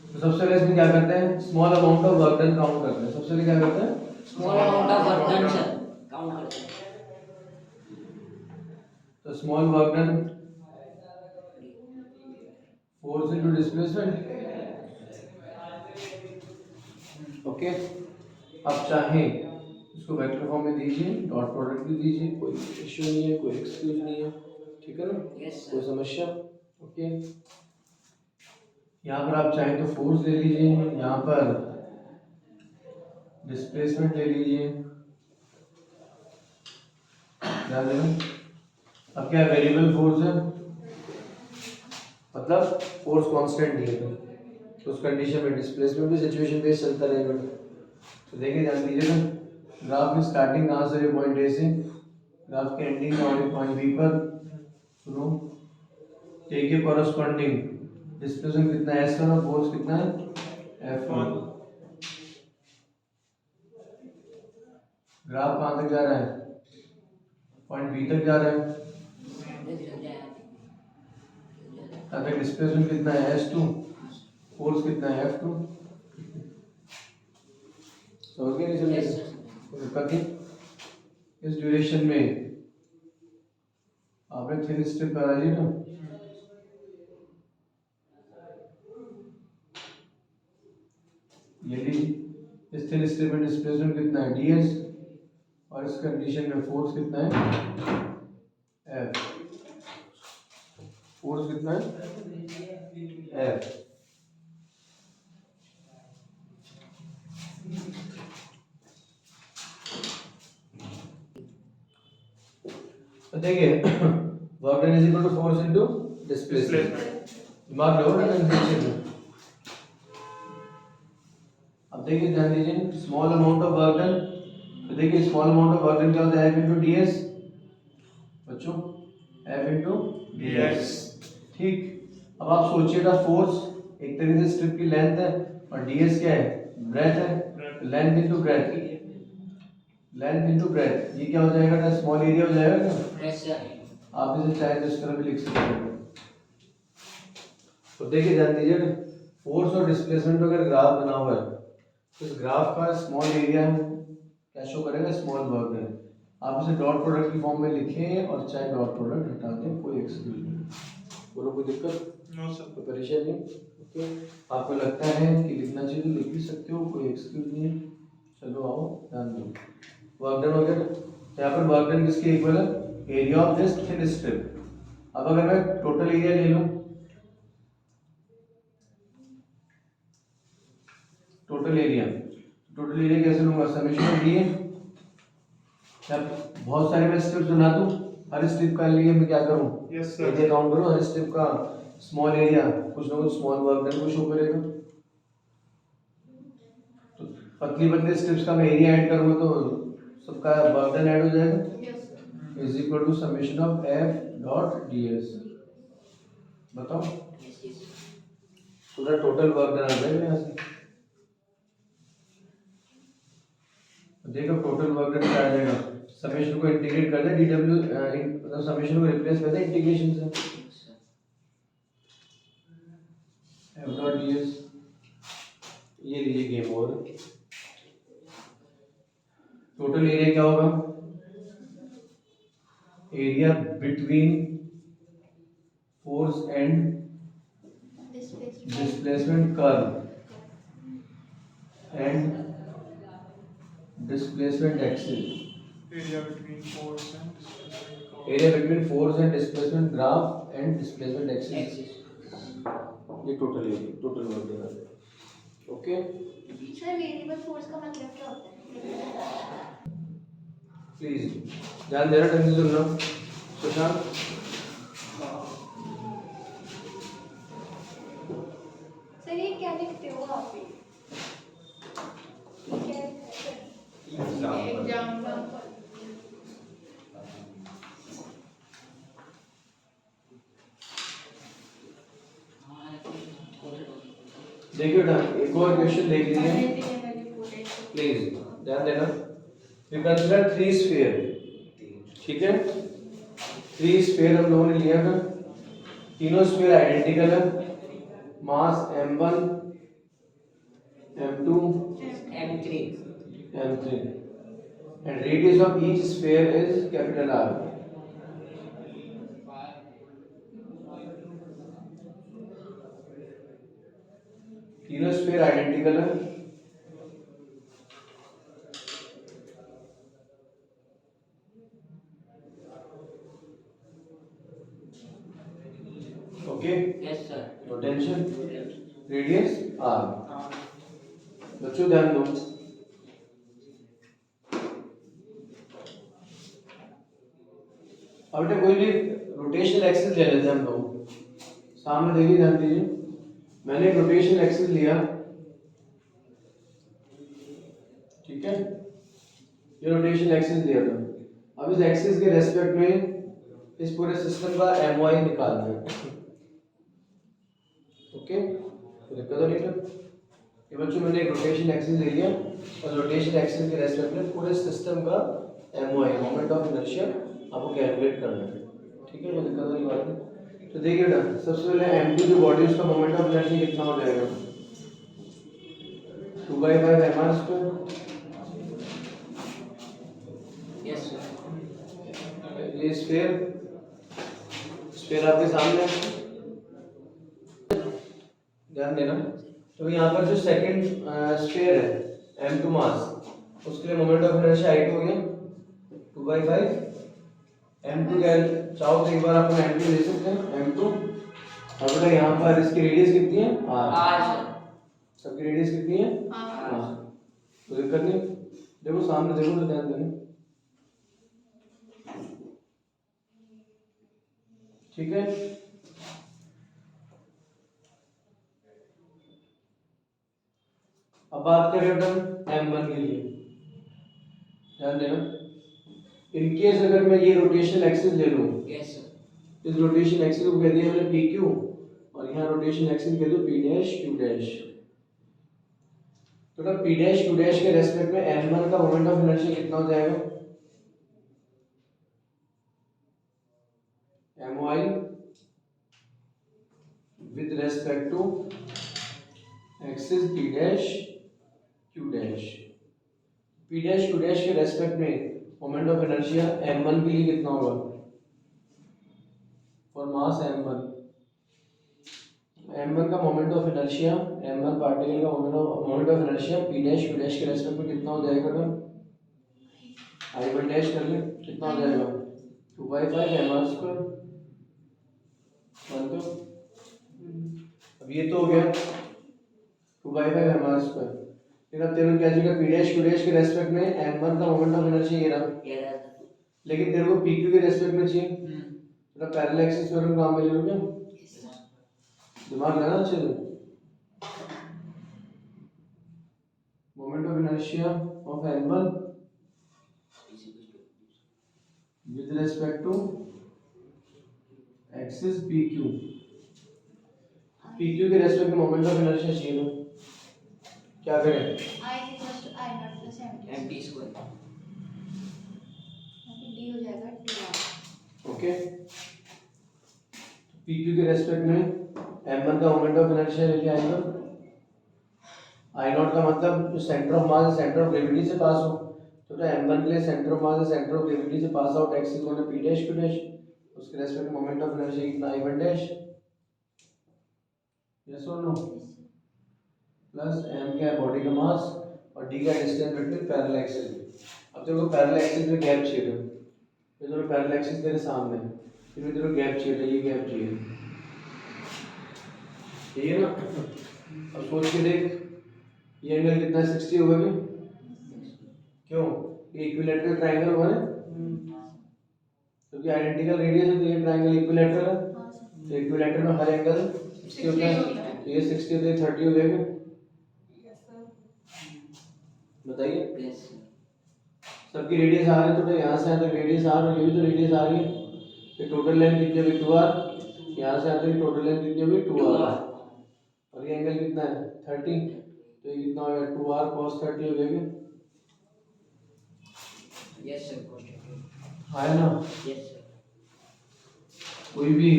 S1: तो सबसे पहले इसमें क्या करते हैं, small amount of work done count करते हैं। सबसे पहले क्या करते हैं,
S4: small amount of work done sir count करते हैं।
S1: तो small work done force into displacement. Okay, अब चाहे इसको वेक्टर फॉर्म में दीजिए, डॉट प्रोडक्ट भी दीजिए, कोई इश्यू नहीं है, कोई एक्सक्यूज नहीं है, ठीक है ना, कोई समस्या? ओके, यहाँ पर आप चाहें तो फोर्स ले लीजिए, यहाँ पर डिस्प्लेसमेंट ले लीजिए, ध्यान देना। अब क्या वेरिएबल फोर्स है, मतलब फोर्स कांस्टेंट नहीं है, तो उस कंडीशन में डिस्प्लेसमेंट भी सिचुएशन बेस्ड चलता रहेगा। तो देखिए ध्यान दीजिएगा, ग्राफ में स्टार्टिंग कहाँ से, पॉइंट ए से, ग्राफ की एंडिंग कहाँ है, पॉइंट बी पर। सुनो, ए के कॉरस्पॉन्डिंग डिस्प्लेसमेंट कितना है S1 और फोर्स कितना है F1। ग्राफ कहाँ तक जा रहा है, पॉइंट बी तक जा रहा है, तब तक डिस्प्लेसमेंट कितना है S2, फोर्स कितना है F2। समझ गए नहीं समझे? दिक्कत नहीं। इस ड्यूरेशन में आपने 3 स्टेप करा ली ना, ये लीजिए, इस 3 स्टेप में डिस्प्लेसमेंट कितना है ds, और इस कंडीशन में फोर्स कितना है F, फोर्स कितना है F। तो देखिए work done is equal to force into displacement, दिमाग लगाओ ना कंसेप्शन में। अब देखिए ध्यान दीजिए, small amount of work done, तो देखिए small amount of work done क्या होता है, F इनटू ds बच्चों, F इनटू ds, ठीक। अब आप सोचिएगा, फोर्स एक तरीके से स्ट्रिप की लेंथ है और ds क्या है, ब्रेथ है, length into breadth, length into breadth, ये क्या हो जाएगा, स्मॉल एरिया हो जाएगा ना,
S4: यस सर।
S1: आप इसे चाहे तो इस तरह भी लिख सकते हो। तो देखिए ध्यान दीजिए, फोर्स और डिस्प्लेसमेंट का अगर ग्राफ बना हुआ है तो इस ग्राफ का स्मॉल एरिया क्या शो करेगा, स्मॉल वर्क है। आप इसे डॉट प्रोडक्ट की फॉर्म में लिखें और चाहे डॉट प्रोडक्ट हटा दें, कोई एक्सक्यूज नहीं। बोलो कोई दिक्कत,
S2: नो सर।
S1: कोई परेशानी? ओके, आपको लगता है कि लिखना चाहिए तो लिख भी सकते हो, कोई एक्सक्यूज नहीं है। चलो आओ ध्यान दो, वर्क डन हो गया। यहाँ पर वर्क डन किसके इक्वल है, area of this thin strip. अब अगर मैं टोटल एरिया ले लूं, टोटल एरिया कैसे लूंगा, समेशन ऑफ डी। बहुत सारे मैं स्ट्रिप्स बना दूं, हर स्ट्रिप का लिए मैं क्या करूं,
S2: यस सर।
S1: एरिया काउंट करूं, हर स्ट्रिप का स्मॉल एरिया कुछ ना कुछ स्मॉल वर्क डन को शो करेगा। तो पतली पतली स्ट्रिप्स का मैं एरिया ऐड करूंगा तो सबका वर्क डन ऐड हो जाएगा, is equal to summation of F dot DS. बताओ पूरा टोटल वर्क डन आ जाएगा यहाँ से। देखो टोटल वर्क डन क्या आ जाएगा, समेशन को इंटीग्रेट कर दे डीडब्ल्यू, मतलब समेशन को रिप्लेस कर दे इंटीग्रेशन से, एफ डॉट डीएस। ये लीजिए गेम ओवर। टोटल एरिया क्या होगा, area between force and displacement curve and displacement axis,
S2: area between force and displacement.
S1: Area between force and displacement graph and displacement axis. ये total area, total work done. Okay
S3: sir variable force का मतलब क्या होता है?
S1: Please ध्यान देना, ढंग से सुनना। सुशांत
S3: सर ये क्या लिखते हो आप? एग्जाम्पल।
S1: देखिए बेटा, एक और क्वेश्चन देख लीजिए प्लीज, ध्यान देना। वी कंसीडर 3 स्फीयर, ठीक है, 3 स्फीयर हम लोगों ने लिया था, तीनों स्फीयर आइडेंटिकल है, मास m1 m2
S4: M3
S1: m3 and radius of each sphere is capital R। तीनों स्फीयर आइडेंटिकल है, okay,
S4: yes sir.
S1: No tension, radius R। बच्चों ध्यान दो, अब बेटा कोई भी रोटेशनल एक्सिस ले लेते हैं हम लोग, सामने देखिए ध्यान दीजिए, मैंने एक रोटेशनल एक्सिस लिया, ठीक है, ये रोटेशनल एक्सिस लिया था। अब इस एक्सिस के रेस्पेक्ट में इस पूरे सिस्टम का एमवाई निकालना है। ओके, तो दिक्कत नहीं है। ये बच्चों मैंने एक रोटेशन एक्सिस ले लिया और रोटेशन एक्सिस के रेस्पेक्ट में पूरे सिस्टम का एमवाई, मोमेंट ऑफ इनर्शिया, आपको कैलकुलेट करना है, ठीक है, कोई दिक्कत वाली बात नहीं। तो देखिए बेटा, सबसे पहले m2 जो बॉडी उसका मोमेंट ऑफ इनर्शिया कितना हो जाएगा, 2/5 mr²।
S4: Yes sir.
S1: ये स्फीयर आपके सामने है, ध्यान देना। तो यहाँ पर जो सेकंड स्फीयर है m2 मास, उसके लिए मोमेंट ऑफ इनर्शिया i2 हो गया 2/5 m2 क्या चाहो तो एक बार अपन m2 ले सकते हैं, m2। अब बेटा यहाँ पर इसकी रेडियस कितनी है, r।
S4: सर।
S1: सबकी रेडियस कितनी है, r। तो दिक्कत नहीं, देखो सामने देखो तो ध्यान देना, ठीक है। अब बात करें बेटा m1 के लिए, ध्यान देना। इन केस अगर मैं ये रोटेशनल एक्सिस ले लूं,
S4: यस सर।
S1: इस रोटेशन एक्सिस को कह दिया मैंने PQ और यहाँ रोटेशन एक्सिस कह दो P डैश Q डैश। तो ना P डैश Q डैश के रेस्पेक्ट में m1 का मोमेंट ऑफ इनर्शिया कितना हो जाएगा, MOI with respect to axis P dash Q dash. P dash Q dash के रेस्पेक्ट में मोमेंट ऑफ इनर्शिया m1 के लिए कितना होगा? फॉर मास m1 का moment of inertia m1 particle का moment of inertia P dash Q dash के respect में कितना हो जाएगा? I1 dash कर ले, कितना हो जाएगा? 2/5 mr स्क्वायर। मान दो, अब ये तो हो गया 2/5 mr स्क्वायर। फिर अब तेरे को क्या चाहिए? P dash Q dash के रेस्पेक्ट में m1 का मोमेंट ऑफ इनर्शिया ये रहा, लेकिन तेरे को PQ के रेस्पेक्ट में चाहिए, तो पैरेलल एक्सिस थ्योरम काम में ले लो क्या? दिमाग लगाना अच्छे से। Moment of inertia of m1 with respect to axis PQ के रेस्पेक्ट में मोमेंट ऑफ इनर्शिया चाहिए ना, क्या करें?
S3: I equals to I naught plus MT
S4: square
S3: D हो जाएगा 2r।
S1: ओके, PQ के रेस्पेक्ट में m1 का मोमेंट ऑफ इनर्शिया लेके आएगा। I नॉट का मतलब जो centre of mass centre of gravity से पास हो, तो m1 के लिए centre of mass centre of gravity से पास आउट एक्सिस होना P dash Q dash, उसके रेस्पेक्ट में मोमेंट ऑफ इनर्शिया कितना? I1 dash। यस और नो? प्लस m क्या है? बॉडी का मास, और d का डिस्टेंस बिटवीन पैरेलल एक्सिस। अब तेरे को पैरेलल एक्सिस में गैप चाहिए, ये दोनों पैरेलल एक्सिस तेरे सामने, फिर तेरे को गैप चाहिए, ये गैप चाहिए, ठीक है ना? अब सोच के देख, ये एंगल कितना है? 60 होगा क्या? क्यों? ये इक्विलैटरल ट्रायंगल होगा ना, क्योंकि आइडेंटिकल रेडियस है, तो ये ट्रायंगल इक्विलैटरल है, तो इक्विलैटरल में हर एंगल 60 होता है, तो ये 60 होता है, 30 हो जाएगा। बताइए, सबकी रेडियस आ रही है, तो यहाँ से यहाँ तक रेडियस आ रही है, ये भी तो रेडियस आ रही है, तो टोटल लेंथ कितनी होगी? 2r। यहाँ से यहाँ तक टोटल लेंथ कितनी होगी? 2r, और ये एंगल कितना है? 30, तो ये कितना होगा? 2r cos 30 हो जाएगा।
S4: यस सर,
S1: है ना?
S4: Yes sir.
S1: कोई भी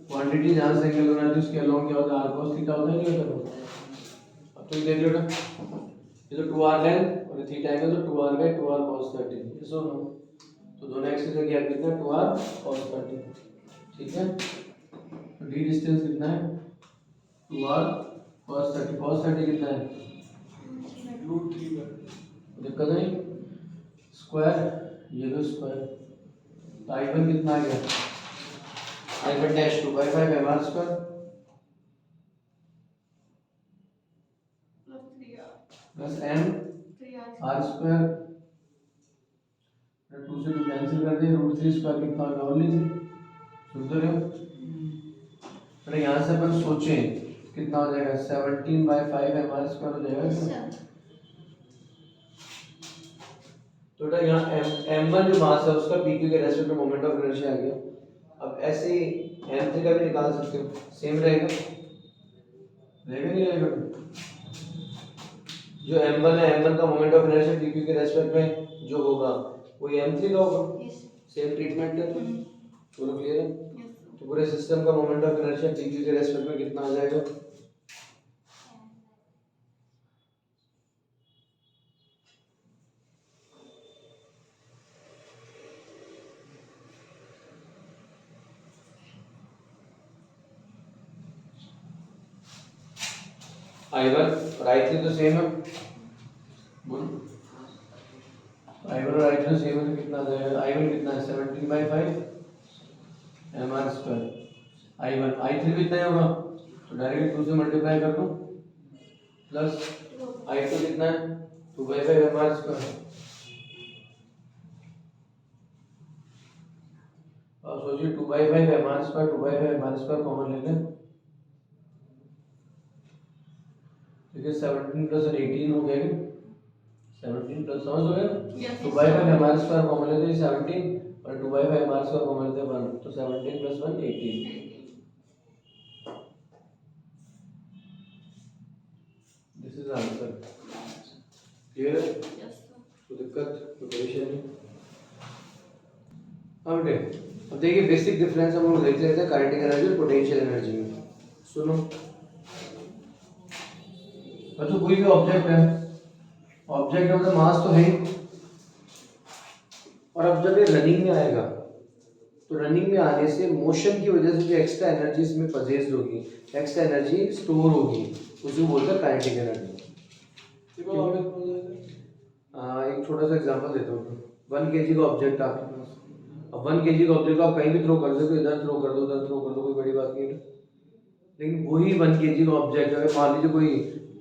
S1: क्वांटिटी जहाँ से एंगल बनाती है उसके अलोंग क्या होता है? r cos थीटा होता है, नहीं होता? अब तो ये देख लो ना, ये तो 2r लेंथ और थीटा एंगल, तो 2r का 2r cos 30, ये सो नो, तो दोनों एक्सिस का गैप कितना है? 2r cos 30, ठीक है? तो d डिस्टेंस कितना है? 2r cos 30, cos 30 कितना है?
S2: √3
S1: दिक्कत नहीं, स्क्वायर, ये लो स्क्वायर, तो I1 कितना आ गया? I1 dash 2/5 mr square plus m r square, 2 से 2 कैंसिल कर दिए, √3 स्क्वायर कितना होगा? ओनली 3। सुन तो रहे हो? तो यहाँ से अपन सोचें कितना हो जाएगा? 17/5 mr स्क्वायर हो जाएगा। तो यहाँ m1 जो मास है उसका PQ के रेस्पेक्ट में मोमेंट ऑफ इनर्शिया आ गया। अब ऐसे ही m3 का भी निकाल सकते हो, सेम रहेगा, रहेगा नहीं रहेगा? जो m1 है, m1 का मोमेंट ऑफ इनर्शिया PQ के रेस्पेक्ट में जो होगा वो m3 का होगा, सेम ट्रीटमेंट है। तो पूरा क्लियर है? तो पूरे सिस्टम का मोमेंट ऑफ इनर्शिया PQ के रेस्पेक्ट में कितना आ जाएगा? I1 और I3 तो सेम है, बोल। I1 और I3 तो सेम है, तो कितना आ जाएगा? I1 कितना है? 17/5 mr स्क्वायर। I3 भी इतना ही होगा, तो डायरेक्टली 2 से मल्टीप्लाई कर दो, प्लस I2 कितना है? 2/5 mr स्क्वायर। अब सोचिए 2/5 mr square, 2/5 mr square common ले लें, देखिए 17 + 18 हो गया, 17 प्लस समझ हो गया? 2/5 mr स्क्वायर कॉमन लेते हैं 17, और 2/5 mr स्क्वायर कॉमन लेते हैं 1, तो 17 + 1 18। This is answer. क्लियर है? तो दिक्कत तो परेशानी अब अब देखिए बेसिक डिफरेंस हम लोग देख लेते हैं काइनेटिक एनर्जी और पोटेंशियल एनर्जी में। सुनो बच्चों, कोई भी ऑब्जेक्ट है, ऑब्जेक्ट है मतलब मास तो है ही, और अब जब ये रनिंग में आएगा तो रनिंग में आने से मोशन की वजह से जो एक्स्ट्रा एनर्जी इसमें पजेस्ड होगी, एक्स्ट्रा एनर्जी स्टोर होगी, उसी को बोलते हैं काइनेटिक एनर्जी। एक छोटा सा एग्जांपल देता हूँ। 1 kg का ऑब्जेक्ट आपके पास, अब 1 kg का ऑब्जेक्ट आप कहीं भी थ्रो कर सकते हो, इधर थ्रो कर दो, उधर थ्रो कर दो, कोई बड़ी बात नहीं है। लेकिन वही 1 kg का ऑब्जेक्ट अगर मान लीजिए कोई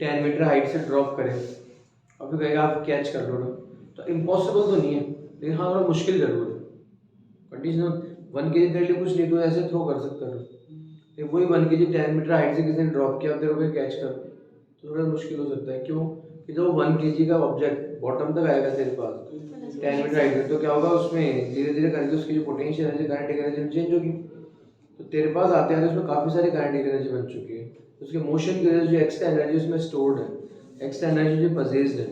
S1: 10 मीटर हाइट से ड्रॉप करे और फिर कहेगा आप कैच कर लो ना, तो इम्पॉसिबल तो नहीं है, लेकिन हाँ थोड़ा मुश्किल जरूर है। कंडीशन 1 kg तेरे लिए कुछ नहीं, तो ऐसे थ्रो कर सकता है, लेकिन वही 1 kg 10 मीटर हाइट से किसी ने ड्रॉप किया, तेरे को कैच कर तो थोड़ा मुश्किल हो सकता है। क्यों कि जब 1 kg का ऑब्जेक्ट बॉटम तक आएगा तेरे पास 10 मीटर हाइट से, तो क्या होगा उसमें धीरे धीरे करके उसकी जो potential energy kinetic energy change होगी। तो तेरे पास आते आते उसमें काफ़ी सारी काइनेटिक एनर्जी बन चुकी है, उसके मोशन की वजह से जो एक्स्ट्रा एनर्जी उसमें स्टोर्ड है, एक्स्ट्रा एनर्जी जो पजेस्ड है,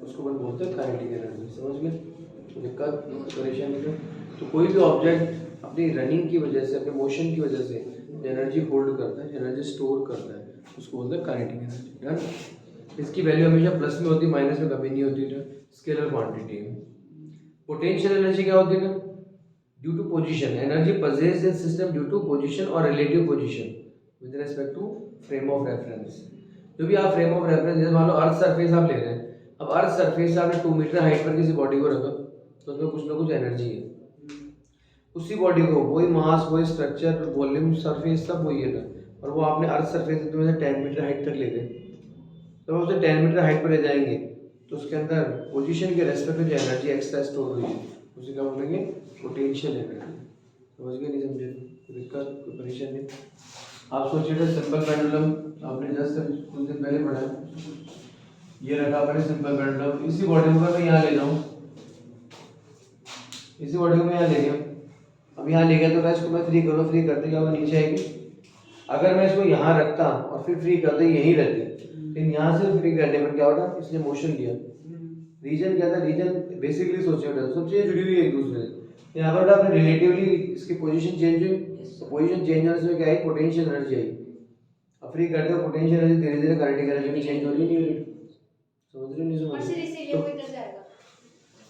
S1: उसको अपन बोलते हैं काइनेटिक एनर्जी। समझ गए? तो दिक्कत परेशानी है। तो कोई भी ऑब्जेक्ट अपनी रनिंग की वजह से, अपने मोशन की वजह से एनर्जी होल्ड करता है, एनर्जी स्टोर करता है, उसको बोलते हैं काइनेटिक एनर्जी। डन। इसकी वैल्यू हमेशा प्लस में होती है, माइनस में कभी नहीं होती है, स्केलर क्वांटिटी है। पोटेंशियल एनर्जी क्या होती है ना? Due to position, energy possessed in system due to position और relative position with respect to frame of reference. जो भी आप फ्रेम ऑफ रेफरेंस, जैसे मान लो अर्थ सरफेस आप ले रहे हैं, अब अर्थ सरफेस से आपने 2 मीटर हाइट पर किसी बॉडी को रखा, तो उसमें कुछ ना कुछ एनर्जी है, उसी बॉडी को वही मास, वही स्ट्रक्चर, वॉल्यूम, सरफेस सब वही है ना, और वो आपने अर्थ सरफेस से 10 मीटर हाइट तक ले गए, तो आप उसे 10 मीटर हाइट पर ले जाएंगे तो उसके अंदर पोजीशन के रेस्पेक्ट में जो एनर्जी एक्स्ट्रा स्टोर हुई है उसे क्या बोलेंगे? Potential energy. समझ गए? नहीं समझे? कोई दिक्कत, कोई परेशानी नहीं? आप सोचिए तो सिंपल पेंडुलम आपने जस्ट कुछ दिन पहले पढ़ा है, ये रखा अपने सिंपल पेंडुलम, इसी बॉडी को मैं यहाँ ले जाऊँ, इसी बॉडी को मैं यहाँ ले गया, अब यहाँ ले गया तो क्या इसको मैं फ्री करूँ, फ्री करते क्या वो नीचे आएगी? अगर मैं इसको यहाँ रखता और फिर फ्री करते यहीं रहती, लेकिन यहाँ से फ्री करने पर क्या होता? इसने मोशन दिया, रीजन क्या था? रीजन बेसिकली सोचिए सब चीज़ें जुड़ी हुई है एक दूसरे से। यहाँ पर आपने रिलेटिवली इसकी पोजीशन चेंज हुई, तो पोजीशन चेंज होने से क्या आई? पोटेंशियल एनर्जी आई। अब फ्री करते हो पोटेंशियल एनर्जी धीरे धीरे काइनेटिक एनर्जी में चेंज हो रही नहीं हो रही? समझ रहे हो? नहीं समझ रहे? तो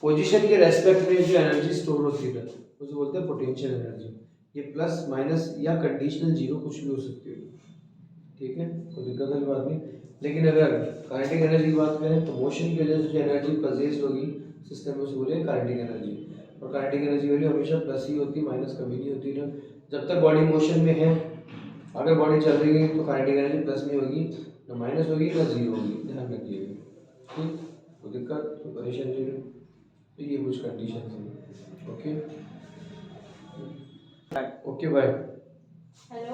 S1: पोजीशन के रेस्पेक्ट में जो एनर्जी स्टोर होती है उसे बोलते हैं पोटेंशियल एनर्जी। ये प्लस माइनस या कंडीशनल जीरो कुछ भी हो सकती है, ठीक है, कोई दिक्कत वाली बात नहीं। लेकिन अगर काइनेटिक एनर्जी की बात करें तो मोशन की वजह से जो एनर्जी पजेस्ड होगी सिस्टम में उसे बोले काइनेटिक एनर्जी। और काइनेटिक एनर्जी वैल्यू हमेशा प्लस ही होती है, माइनस कभी नहीं होती है। जब तक बॉडी मोशन में है, अगर बॉडी चल रही है तो काइनेटिक एनर्जी प्लस में होगी, ना माइनस होगी ना जीरो होगी, ध्यान रखिएगा, ठीक, कोई दिक्कत, कोई परेशानी नहीं। तो ये कुछ कंडीशन है। Okay okay bye.
S3: हेलो